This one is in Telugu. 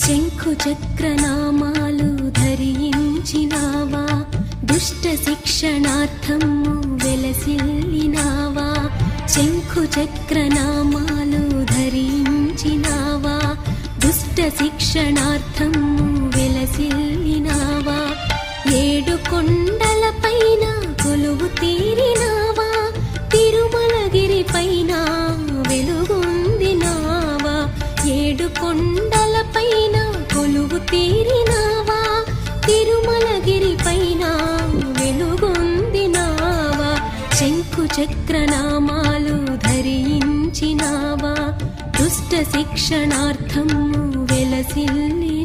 శంఖు చక్రనామాలు ధరించినావా, దుష్ట శిక్షణార్థము వెలసిల్లినావా. శంఖు చక్రనామాలు ధరించినావా, దుష్ట శిక్షణార్థము వెలసిల్లినావా. ఏడు కొండలపైన కొలువు తీరినావా, తిరుమలగిరి పైన వెలుగొందినావా. ఏడు కొండలపైన కొలువు తీరినావా, తిరుమలగిరి పైన వెలుగొందినావా. శంఖు చక్రనామాలు ధరించినావా, దుష్ట శిక్షణార్థము వెలసిల్లి